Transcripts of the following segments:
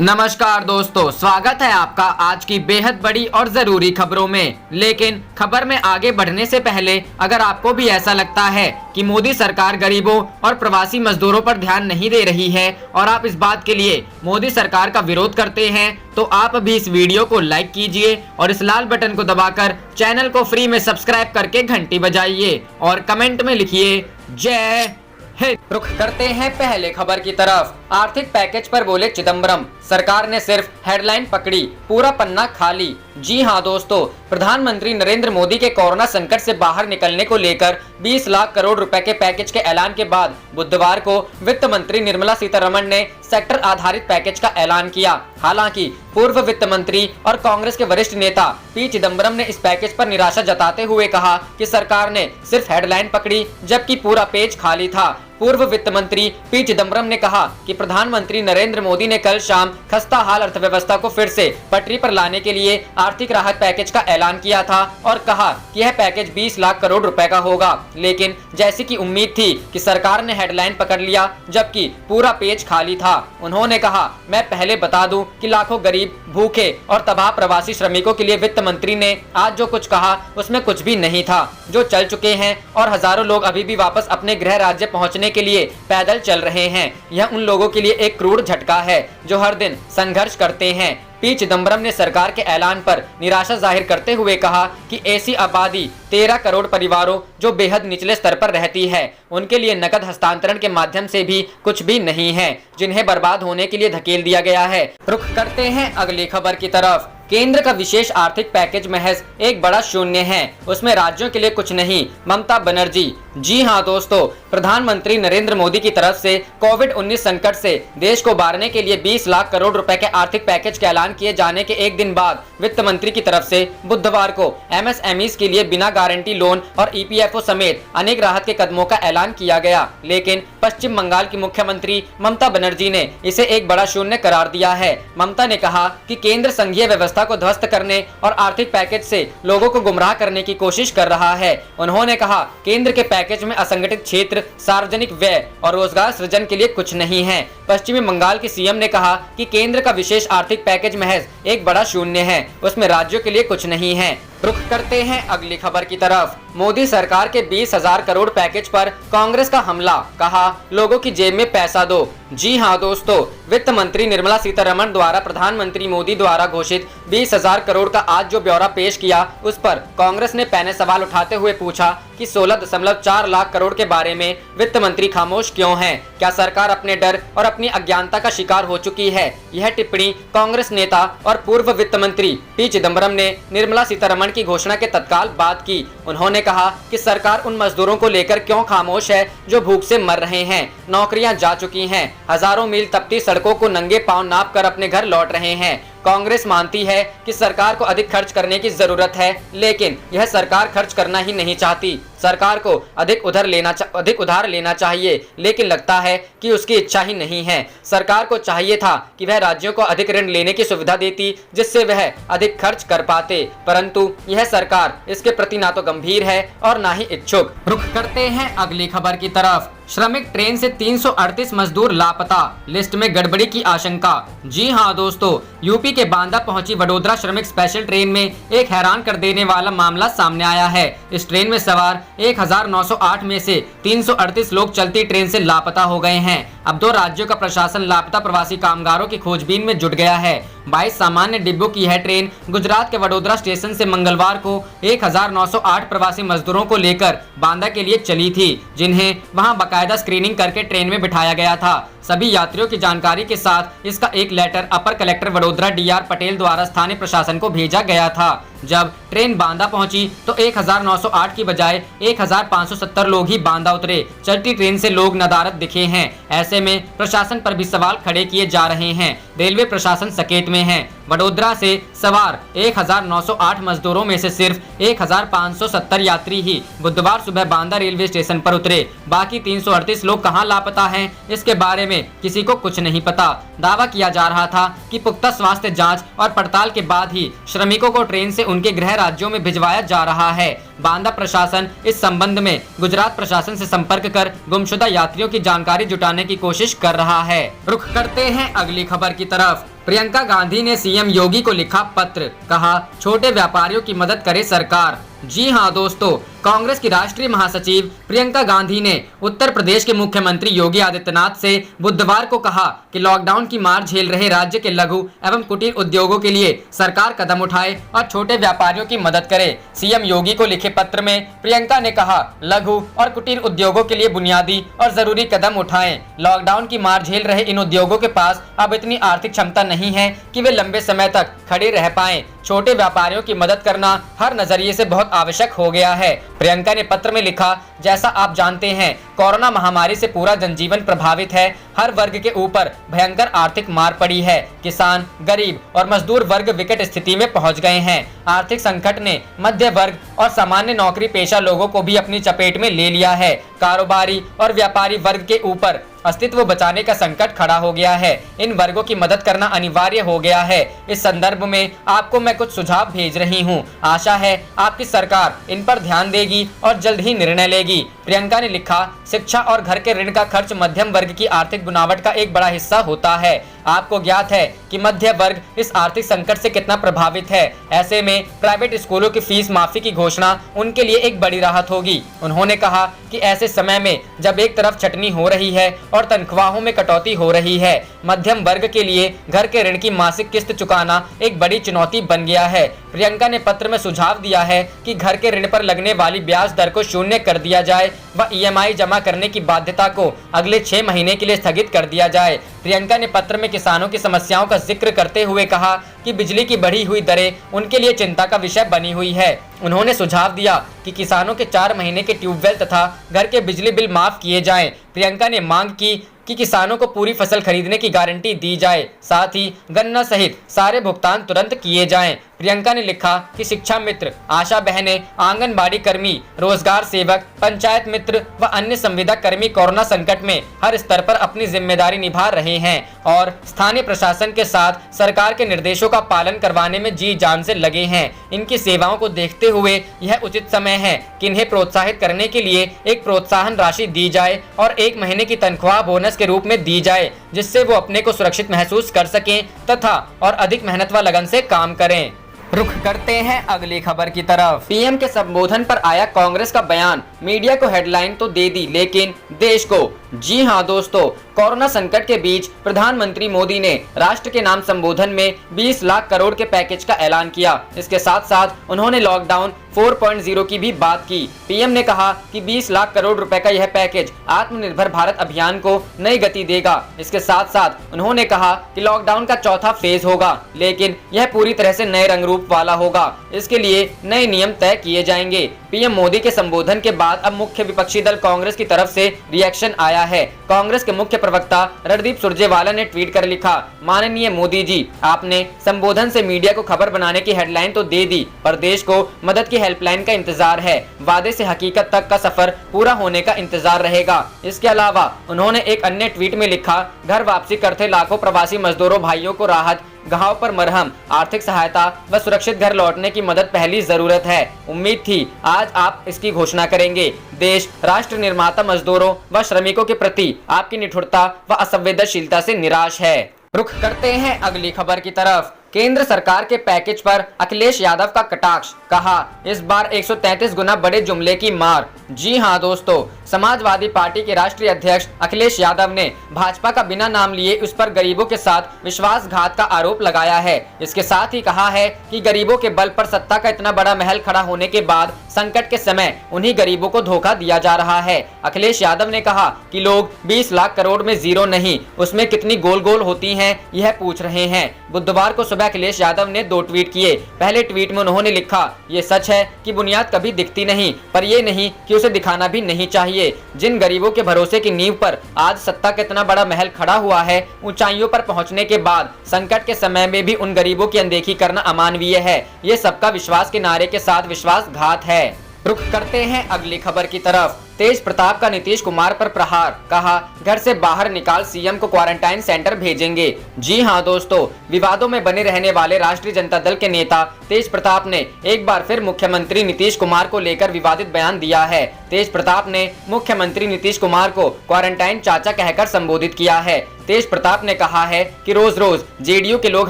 नमस्कार दोस्तों, स्वागत है आपका आज की बेहद बड़ी और जरूरी खबरों में। लेकिन खबर में आगे बढ़ने से पहले अगर आपको भी ऐसा लगता है कि मोदी सरकार गरीबों और प्रवासी मजदूरों पर ध्यान नहीं दे रही है और आप इस बात के लिए मोदी सरकार का विरोध करते हैं, तो आप भी इस वीडियो को लाइक कीजिए और इस लाल बटन को दबाकर चैनल को फ्री में सब्सक्राइब करके घंटी बजाइए और कमेंट में लिखिए जय हिंद। रुख करते हैं पहले खबर की तरफ। आर्थिक पैकेज पर बोले चिदंबरम, सरकार ने सिर्फ हेडलाइन पकड़ी, पूरा पन्ना खाली। जी हां दोस्तों, प्रधानमंत्री नरेंद्र मोदी के कोरोना संकट से बाहर निकलने को लेकर 20 लाख करोड़ रुपए के पैकेज के ऐलान के बाद बुधवार को वित्त मंत्री निर्मला सीतारमण ने सेक्टर आधारित पैकेज का ऐलान किया। हालांकि पूर्व वित्त मंत्री और कांग्रेस के वरिष्ठ नेता पी चिदंबरम ने इस पैकेज पर निराशा जताते हुए कहा कि सरकार ने सिर्फ हेडलाइन पकड़ी जबकि पूरा पेज खाली था। पूर्व वित्त मंत्री पी चिदंबरम ने कहा कि प्रधानमंत्री नरेंद्र मोदी ने कल शाम खस्ता हाल अर्थव्यवस्था को फिर से पटरी पर लाने के लिए आर्थिक राहत पैकेज का ऐलान किया था और कहा कि यह पैकेज 20 लाख करोड़ रुपए का होगा। लेकिन जैसी कि उम्मीद थी कि सरकार ने हेडलाइन पकड़ लिया जबकि पूरा पेज खाली था। उन्होंने कहा, मैं पहले बता दूं कि लाखों गरीब, भूखे और तबाह प्रवासी श्रमिकों के लिए वित्त मंत्री ने आज जो कुछ कहा उसमें कुछ भी नहीं था। जो चल चुके हैं और हजारों लोग अभी भी वापस अपने गृह राज्य पहुंचने के लिए पैदल चल रहे हैं, यह उन लोगों के लिए एक क्रूर झटका है जो हर दिन संघर्ष करते हैं। पी चिदंबरम ने सरकार के ऐलान पर निराशा जाहिर करते हुए कहा कि ऐसी आबादी 13 करोड़ परिवारों जो बेहद निचले स्तर पर रहती है, उनके लिए नकद हस्तांतरण के माध्यम से भी कुछ भी नहीं है, जिन्हें बर्बाद होने के लिए धकेल दिया गया है। रुख करते हैं अगली खबर की तरफ। केंद्र का विशेष आर्थिक पैकेज महज एक बड़ा शून्य है, उसमें राज्यों के लिए कुछ नहीं, ममता बनर्जी। जी हां दोस्तों, प्रधानमंत्री नरेंद्र मोदी की तरफ से कोविड-19 संकट से देश को उबारने के लिए 20 लाख करोड़ रुपए के आर्थिक पैकेज के ऐलान किए जाने के एक दिन बाद वित्त मंत्री की तरफ से बुधवार को एमएसएमईज के लिए बिना गारंटी लोन और ईपीएफओ समेत अनेक राहत के कदमों का ऐलान किया गया। लेकिन पश्चिम बंगाल की मुख्यमंत्री ममता बनर्जी ने इसे एक बड़ा शून्य करार दिया है। ममता ने कहा कि केंद्र संघीय व्यवस्था को ध्वस्त करने और आर्थिक पैकेज से लोगों को गुमराह करने की कोशिश कर रहा है। उन्होंने कहा, केंद्र के पैकेज में असंगठित क्षेत्र, सार्वजनिक व्यय और रोजगार सृजन के लिए कुछ नहीं है। पश्चिमी बंगाल की सीएम ने कहा कि केंद्र का विशेष आर्थिक पैकेज महज एक बड़ा शून्य है, उसमें राज्यों के लिए कुछ नहीं है। रुख करते हैं अगली खबर की तरफ। मोदी सरकार के 20,000 करोड़ पैकेज पर कांग्रेस का हमला, कहा लोगों की जेब में पैसा दो। जी हां दोस्तों, वित्त मंत्री निर्मला सीतारमण द्वारा प्रधानमंत्री मोदी द्वारा घोषित 20,000 करोड़ का आज जो ब्यौरा पेश किया, उस पर कांग्रेस ने पैने सवाल उठाते हुए पूछा कि 16.4 लाख करोड़ के बारे में वित्त मंत्री खामोश क्यों हैं? क्या सरकार अपने डर और अपनी अज्ञानता का शिकार हो चुकी है? यह टिप्पणी कांग्रेस नेता और पूर्व वित्त मंत्री पी चिदंबरम ने निर्मला सीतारमण की घोषणा के तत्काल बाद की। उन्होंने कहा कि सरकार उन मजदूरों को लेकर क्यों खामोश है जो भूख से मर रहे हैं, नौकरियां जा चुकी हैं, हजारों मील तपती सड़कों को नंगे पांव नाप कर अपने घर लौट रहे हैं। कांग्रेस मानती है कि सरकार को अधिक खर्च करने की जरूरत है, लेकिन यह सरकार खर्च करना ही नहीं चाहती। सरकार को अधिक उधार लेना चाहिए, लेकिन लगता है कि उसकी इच्छा ही नहीं है। सरकार को चाहिए था कि वह राज्यों को अधिक ऋण लेने की सुविधा देती, जिससे वह अधिक खर्च कर पाते, परंतु यह सरकार इसके प्रति ना तो गंभीर है और ना ही इच्छुक। रुख करते हैं अगली खबर की तरफ। श्रमिक ट्रेन से 338 मजदूर लापता, लिस्ट में गड़बड़ी की आशंका। जी हां दोस्तों, यूपी के बांदा पहुंची वडोदरा श्रमिक स्पेशल ट्रेन में एक हैरान कर देने वाला मामला सामने आया है। इस ट्रेन में सवार 1908 में से 338 लोग चलती ट्रेन से लापता हो गए हैं। अब 2 राज्यों का प्रशासन लापता प्रवासी कामगारों की खोजबीन में जुट गया है। 22 सामान्य डिब्बों की यह ट्रेन गुजरात के वडोदरा स्टेशन से मंगलवार को 1908 प्रवासी मजदूरों को लेकर बांदा के लिए चली थी, जिन्हें वहां बाकायदा स्क्रीनिंग करके ट्रेन में बिठाया गया था। सभी यात्रियों की जानकारी के साथ इसका एक लेटर अपर कलेक्टर वडोदरा डीआर पटेल द्वारा स्थानीय प्रशासन को भेजा गया था। जब ट्रेन बांदा पहुंची तो 1908 की बजाय 1570 लोग ही बांदा उतरे। चलती ट्रेन से लोग नदारद दिखे हैं। ऐसे में प्रशासन पर भी सवाल खड़े किए जा रहे हैं। रेलवे प्रशासन सकेत में है। वडोदरा से सवार 1908 मजदूरों में से सिर्फ 1570 यात्री ही बुधवार सुबह बांदा रेलवे स्टेशन पर उतरे। बाकी 338 लोग कहां लापता हैं, इसके बारे में में किसी को कुछ नहीं पता। दावा किया जा रहा था कि पुख्ता स्वास्थ्य जांच और पड़ताल के बाद ही श्रमिकों को ट्रेन से उनके गृह राज्यों में भिजवाया जा रहा है। बांदा प्रशासन इस संबंध में गुजरात प्रशासन से संपर्क कर गुमशुदा यात्रियों की जानकारी जुटाने की कोशिश कर रहा है। रुख करते हैं अगली खबर की तरफ। प्रियंका गांधी ने सीएम योगी को लिखा पत्र, कहा छोटे व्यापारियों की मदद करे सरकार। जी हां दोस्तों, कांग्रेस की राष्ट्रीय महासचिव प्रियंका गांधी ने उत्तर प्रदेश के मुख्यमंत्री योगी आदित्यनाथ से बुधवार को कहा कि लॉकडाउन की मार झेल रहे राज्य के लघु एवं कुटीर उद्योगों के लिए सरकार कदम उठाए और छोटे व्यापारियों की मदद करे। सीएम योगी को लिखे पत्र में प्रियंका ने कहा, लघु और कुटीर उद्योगों के लिए बुनियादी और जरूरी कदम उठाएं। लॉकडाउन की मार झेल रहे इन उद्योगों के पास अब इतनी आर्थिक क्षमता नहीं है कि वे लंबे समय तक खड़े रह पाएं। छोटे व्यापारियों की मदद करना हर नजरिए से बहुत आवश्यक हो गया है। प्रियंका ने पत्र में लिखा, जैसा आप जानते हैं कोरोना महामारी से पूरा जनजीवन प्रभावित है। हर वर्ग के ऊपर भयंकर आर्थिक मार पड़ी है। किसान, गरीब और मजदूर वर्ग विकट स्थिति में पहुंच गए हैं। आर्थिक संकट ने मध्य वर्ग और सामान्य नौकरी पेशा लोगों को भी अपनी चपेट में ले लिया है। कारोबारी और व्यापारी वर्ग के ऊपर अस्तित्व बचाने का संकट खड़ा हो गया है। इन वर्गों की मदद करना अनिवार्य हो गया है। इस संदर्भ में आपको मैं कुछ सुझाव भेज रही हूं। आशा है आपकी सरकार इन पर ध्यान देगी और जल्द ही निर्णय लेगी। प्रियंका ने लिखा, शिक्षा और घर के ऋण का खर्च मध्यम वर्ग की आर्थिक बुनावट का एक बड़ा हिस्सा होता है। आपको ज्ञात है कि मध्य वर्ग इस आर्थिक संकट से कितना प्रभावित है। ऐसे में प्राइवेट स्कूलों की फीस माफी की घोषणा उनके लिए एक बड़ी राहत होगी। उन्होंने कहा कि ऐसे समय में जब एक तरफ छटनी हो रही है और तनख्वाहों में कटौती हो रही है, मध्यम वर्ग के लिए घर के ऋण की मासिक किस्त चुकाना एक बड़ी चुनौती बन गया है। प्रियंका ने पत्र में सुझाव दिया है कि घर के ऋण पर लगने वाली ब्याज दर को शून्य कर दिया जाए व ईएमआई जमा करने की बाध्यता को अगले 6 महीने के लिए स्थगित कर दिया जाए। प्रियंका ने पत्र में किसानों की समस्याओं का जिक्र करते हुए कहा कि बिजली की बढ़ी हुई दरें उनके लिए चिंता का विषय बनी हुई है। उन्होंने सुझाव दिया कि किसानों के 4 महीने के ट्यूबवेल तथा घर के बिजली बिल माफ किए जाएं। प्रियंका ने मांग की कि किसानों को पूरी फसल खरीदने की गारंटी दी जाए, साथ ही गन्ना सहित सारे भुगतान तुरंत किए जाएं। प्रियंका ने लिखा कि शिक्षा मित्र, आशा बहनें, आंगनबाड़ी कर्मी, रोजगार सेवक, पंचायत मित्र व अन्य संविदा कर्मी कोरोना संकट में हर स्तर पर अपनी जिम्मेदारी निभा रहे हैं और स्थानीय प्रशासन के साथ सरकार के निर्देशों का पालन करवाने में जी जान से लगे हैं। इनकी सेवाओं को देखते हुए यह उचित समय है कि इन्हें प्रोत्साहित करने के लिए एक प्रोत्साहन राशि दी जाए और 1 महीने की तनख्वाह बोनस के रूप में दी जाए, जिससे वो अपने को सुरक्षित महसूस कर सकें तथा और अधिक मेहनत व लगन से काम करें। रुख करते हैं अगली खबर की तरफ। पीएम के संबोधन पर आया कांग्रेस का बयान। मीडिया को हेडलाइन तो दे दी, लेकिन देश को। जी हां दोस्तों, कोरोना संकट के बीच प्रधानमंत्री मोदी ने राष्ट्र के नाम संबोधन में 20 लाख करोड़ के पैकेज का ऐलान किया। इसके साथ साथ उन्होंने लॉकडाउन 4.0 की भी बात की। पीएम ने कहा कि 20 लाख करोड़ रुपए का यह पैकेज आत्मनिर्भर भारत अभियान को नई गति देगा। इसके साथ साथ उन्होंने कहा कि लॉकडाउन का चौथा फेज होगा, लेकिन यह पूरी तरह से नए रंग रूप वाला होगा। इसके लिए नए नियम तय किए जाएंगे। पीएम मोदी के संबोधन के बाद अब मुख्य विपक्षी दल कांग्रेस की तरफ से रिएक्शन आया है। कांग्रेस के मुख्य प्रवक्ता रणदीप सुरजेवाला ने ट्वीट कर लिखा, माननीय मोदी जी, आपने संबोधन से मीडिया को खबर बनाने की हेडलाइन तो दे दी, पर देश को मदद की हेल्पलाइन का इंतजार है। वादे से हकीकत तक का सफर पूरा होने का इंतजार रहेगा। इसके अलावा उन्होंने एक अन्य ट्वीट में लिखा, घर वापसी करते लाखों प्रवासी मजदूरों भाइयों को राहत, घाव पर मरहम, आर्थिक सहायता व सुरक्षित घर लौटने की मदद पहली जरूरत है। उम्मीद थी आज आप इसकी घोषणा करेंगे। देश राष्ट्र निर्माता मजदूरों व श्रमिकों के प्रति आपकी निठुरता व असंवेदनशीलता से निराश है। रुख करते हैं अगली खबर की तरफ। केंद्र सरकार के पैकेज पर अखिलेश यादव का कटाक्ष, कहा इस बार 133 गुना बड़े जुमले की मार। जी हां दोस्तों, समाजवादी पार्टी के राष्ट्रीय अध्यक्ष अखिलेश यादव ने भाजपा का बिना नाम लिए उस पर गरीबों के साथ विश्वासघात का आरोप लगाया है। इसके साथ ही कहा है कि गरीबों के बल पर सत्ता का इतना बड़ा महल खड़ा होने के बाद संकट के समय उन्हीं गरीबों को धोखा दिया जा रहा है। अखिलेश यादव ने कहा कि लोग 20 लाख करोड़ में जीरो नहीं, उसमें कितनी गोल गोल होती हैं, यह पूछ रहे हैं। बुधवार को सुबह अखिलेश यादव ने 2 ट्वीट किए। पहले ट्वीट में उन्होंने लिखा, ये सच है कि बुनियाद कभी दिखती नहीं, पर ये नहीं कि उसे दिखाना भी नहीं चाहिए। जिन गरीबों के भरोसे की नींव पर आज सत्ता का इतना बड़ा महल खड़ा हुआ है, ऊंचाइयों पर पहुंचने के बाद संकट के समय में भी उन गरीबों की अनदेखी करना अमानवीय है। ये सबका विश्वास के नारे के साथ विश्वासघात है। रुख करते हैं अगली खबर की तरफ। तेज प्रताप का नीतीश कुमार पर प्रहार, कहा घर से बाहर निकाल सीएम को क्वारंटाइन सेंटर भेजेंगे। जी हां दोस्तों, विवादों में बने रहने वाले राष्ट्रीय जनता दल के नेता तेज प्रताप ने एक बार फिर मुख्यमंत्री नीतीश कुमार को लेकर विवादित बयान दिया है। तेज प्रताप ने मुख्यमंत्री नीतीश कुमार को क्वारंटाइन चाचा कहकर संबोधित किया है। तेज प्रताप ने कहा है कि रोज रोज जेडीयू के लोग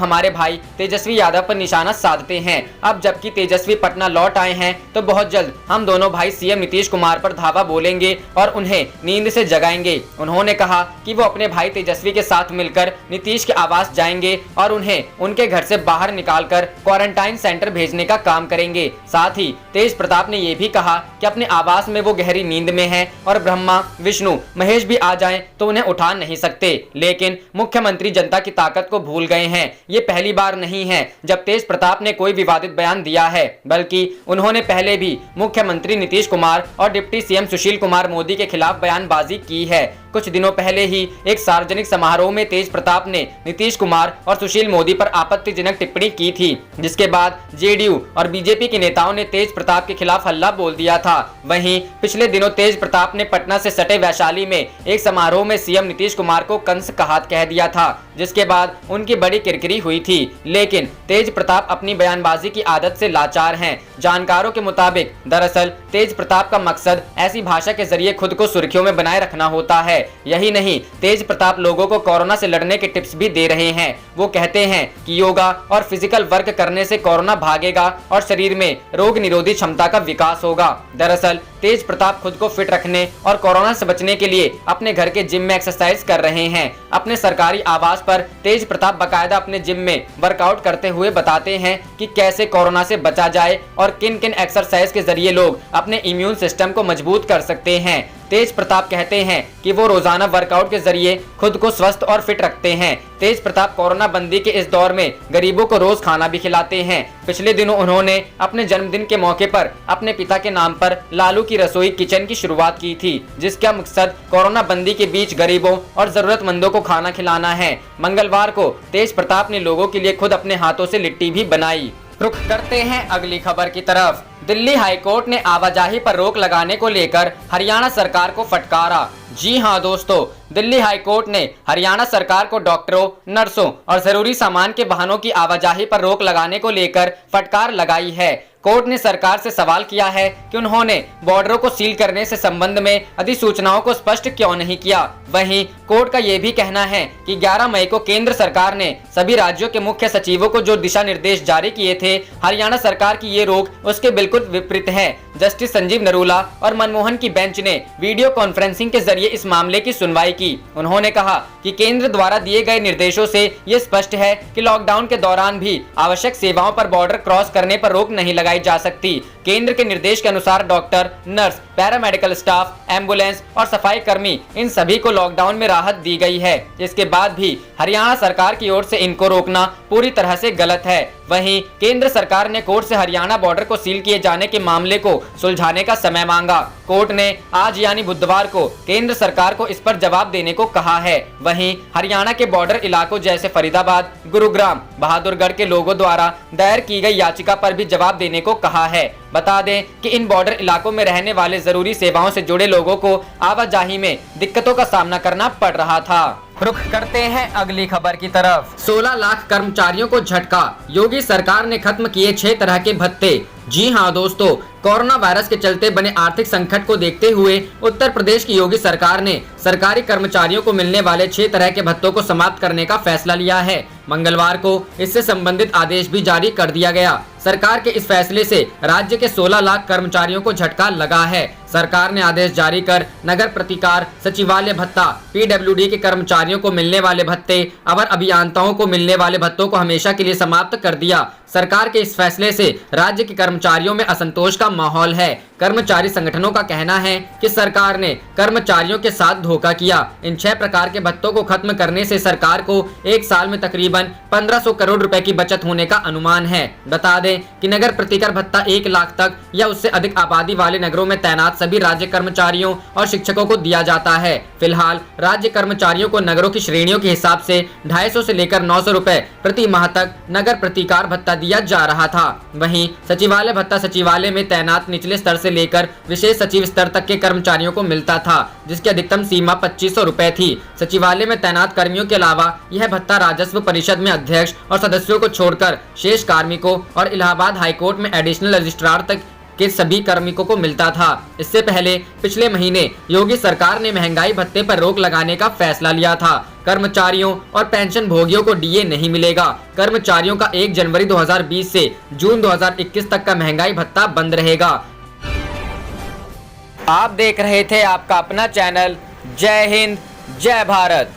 हमारे भाई तेजस्वी यादव पर निशाना साधते हैं। अब जबकि तेजस्वी पटना लौट आए हैं तो बहुत जल्द हम दोनों भाई सीएम नीतीश कुमार पर धावा बोलेंगे और उन्हें नींद से जगाएंगे। उन्होंने कहा कि वो अपने भाई तेजस्वी के साथ मिलकर नीतीश के आवास जाएंगे और उन्हें उनके घर से बाहर निकालकर क्वारंटाइन सेंटर भेजने का काम करेंगे। साथ ही तेज प्रताप ने यह भी कहा कि अपने आवास में वो गहरी नींद में है और ब्रह्मा विष्णु महेश भी आ जाएं तो उन्हें उठा नहीं सकते। लेकिन मुख्यमंत्री जनता की ताकत को भूल गए हैं। ये पहली बार नहीं है जब तेज प्रताप ने कोई विवादित बयान दिया है, बल्कि उन्होंने पहले भी मुख्यमंत्री नीतीश कुमार और डिप्टी सीएम सुशील कुमार मोदी के खिलाफ बयानबाजी की है। कुछ दिनों पहले ही एक सार्वजनिक समारोह में तेज प्रताप ने नीतीश कुमार और सुशील मोदी पर आपत्तिजनक टिप्पणी की थी, जिसके बाद जेडीयू और बीजेपी के नेताओं ने तेज प्रताप के खिलाफ हल्ला बोल दिया था। वहीं पिछले दिनों तेज प्रताप ने पटना से सटे वैशाली में एक समारोह में सीएम नीतीश कुमार को कंस कहात कह दिया था, जिसके बाद उनकी बड़ी किरकिरी हुई थी। लेकिन तेज प्रताप अपनी बयानबाजी की आदत से लाचार हैं। जानकारों के मुताबिक दरअसल तेज प्रताप का मकसद ऐसी भाषा के जरिए खुद को सुर्खियों में बनाए रखना होता है। यही नहीं, तेज प्रताप लोगों को कोरोना से लड़ने के टिप्स भी दे रहे हैं। वो कहते हैं कि योगा और फिजिकल वर्क करने से कोरोना भागेगा और शरीर में रोग निरोधी क्षमता का विकास होगा। दरअसल तेज प्रताप खुद को फिट रखने और कोरोना से बचने के लिए अपने घर के जिम में एक्सरसाइज कर रहे हैं। अपने सरकारी आवास पर तेज प्रताप बकायदा अपने जिम में वर्कआउट करते हुए बताते हैं कि कैसे कोरोना से बचा जाए और किन किन एक्सरसाइज के जरिए लोग अपने इम्यून सिस्टम को मजबूत कर सकते हैं। तेज प्रताप कहते हैं कि वो रोजाना वर्कआउट के जरिए खुद को स्वस्थ और फिट रखते हैं। तेज प्रताप कोरोना बंदी के इस दौर में गरीबों को रोज खाना भी खिलाते हैं। पिछले दिनों उन्होंने अपने जन्मदिन के मौके पर अपने पिता के नाम पर लालू की रसोई किचन की शुरुआत की थी, जिसका मकसद कोरोना बंदी के बीच गरीबों और जरूरतमंदों को खाना खिलाना है। मंगलवार को तेज प्रताप ने लोगों के लिए खुद अपने हाथों से लिट्टी भी बनाई। रुख करते हैं अगली खबर की तरफ। दिल्ली हाईकोर्ट ने आवाजाही पर रोक लगाने को लेकर हरियाणा सरकार को फटकारा। जी हां दोस्तों, दिल्ली हाईकोर्ट ने हरियाणा सरकार को डॉक्टरों, नर्सों और जरूरी सामान के वाहनों की आवाजाही पर रोक लगाने को लेकर फटकार लगाई है। कोर्ट ने सरकार से सवाल किया है कि उन्होंने बॉर्डरों को सील करने से संबंध में अधिसूचनाओं को स्पष्ट क्यों नहीं किया। वहीं कोर्ट का यह भी कहना है कि 11 मई को केंद्र सरकार ने सभी राज्यों के मुख्य सचिवों को जो दिशा निर्देश जारी किए थे, हरियाणा सरकार की ये रोक उसके बिल्कुल विपरीत है। जस्टिस संजीव नरूला और मनमोहन की बेंच ने वीडियो कॉन्फ्रेंसिंग के जरिए इस मामले की सुनवाई की। उन्होंने कहा कि केंद्र द्वारा दिए गए निर्देशों से ये स्पष्ट है कि लॉकडाउन के दौरान भी आवश्यक सेवाओं पर बॉर्डर क्रॉस करने पर रोक नहीं लगाई जा सकती। केंद्र के निर्देश के अनुसार doctor, nurse, paramedical staff, ambulance और सफाई कर्मी, इन सभी को लॉकडाउन में राहत दी गई है। इसके बाद भी हरियाणा सरकार की ओर से इनको रोकना पूरी तरह से गलत है। वहीं केंद्र सरकार ने कोर्ट से हरियाणा बॉर्डर को सील किए जाने के मामले को सुलझाने का समय मांगा। कोर्ट ने आज यानी बुधवार को केंद्र सरकार को इस पर जवाब देने को कहा है। वहीं हरियाणा के बॉर्डर इलाकों जैसे फरीदाबाद, गुरुग्राम, बहादुरगढ़ के लोगों द्वारा दायर की गई याचिका पर भी जवाब देने को कहा है। बता दें कि इन बॉर्डर इलाकों में रहने वाले जरूरी सेवाओं से जुड़े लोगों को आवाजाही में दिक्कतों का सामना करना पड़ रहा था। रुख करते हैं अगली खबर की तरफ। 16 लाख कर्मचारियों को झटका, योगी सरकार ने खत्म किए 6 तरह के भत्ते। जी हां दोस्तों, कोरोना वायरस के चलते बने आर्थिक संकट को देखते हुए उत्तर प्रदेश की योगी सरकार ने सरकारी कर्मचारियों को मिलने वाले 6 तरह के भत्तों को समाप्त करने का फैसला लिया है। मंगलवार को इससे संबंधित आदेश भी जारी कर दिया गया। सरकार के इस फैसले से राज्य के 16 लाख कर्मचारियों को झटका लगा है। सरकार ने आदेश जारी कर नगर प्रतिकार, सचिवालय भत्ता, पीडब्ल्यूडी के कर्मचारियों को मिलने वाले भत्ते, अवर अभियंताओं को मिलने वाले भत्तों को हमेशा के लिए समाप्त कर दिया। सरकार के इस फैसले से राज्य के कर्मचारियों में असंतोष का माहौल है। कर्मचारी संगठनों का कहना है कि सरकार ने कर्मचारियों के साथ धोखा किया। इन 6 प्रकार के भत्तों को खत्म करने से सरकार को एक साल में तकरीबन करीबन 1500 करोड़ रुपए की बचत होने का अनुमान है। बता दें कि नगर प्रतिकर भत्ता 1 लाख तक या उससे अधिक आबादी वाले नगरों में तैनात सभी राज्य कर्मचारियों और शिक्षकों को दिया जाता है। फिलहाल राज्य कर्मचारियों को नगरों की श्रेणियों के हिसाब से 250 से लेकर 900 रुपए प्रति माह तक नगर प्रतिकार भत्ता दिया जा रहा था। वहीं सचिवालय भत्ता सचिवालय में तैनात निचले स्तर से लेकर विशेष सचिव स्तर तक के कर्मचारियों को मिलता था, जिसकी अधिकतम सीमा 2500 रुपए थी। सचिवालय में तैनात कर्मियों के अलावा यह भत्ता राजस्व परिषद में अध्यक्ष और सदस्यों को छोड़कर शेष कार्मिकों और इलाहाबाद हाईकोर्ट में एडिशनल रजिस्ट्रार तक के सभी कार्मिकों को मिलता था। इससे पहले पिछले महीने योगी सरकार ने महंगाई भत्ते पर रोक लगाने का फैसला लिया था। कर्मचारियों और पेंशन भोगियों को डीए नहीं मिलेगा। कर्मचारियों का 1 जनवरी 2020 से जून 2021 तक का महंगाई भत्ता बंद रहेगा। आप देख रहे थे आपका अपना चैनल जय हिंद जय भारत।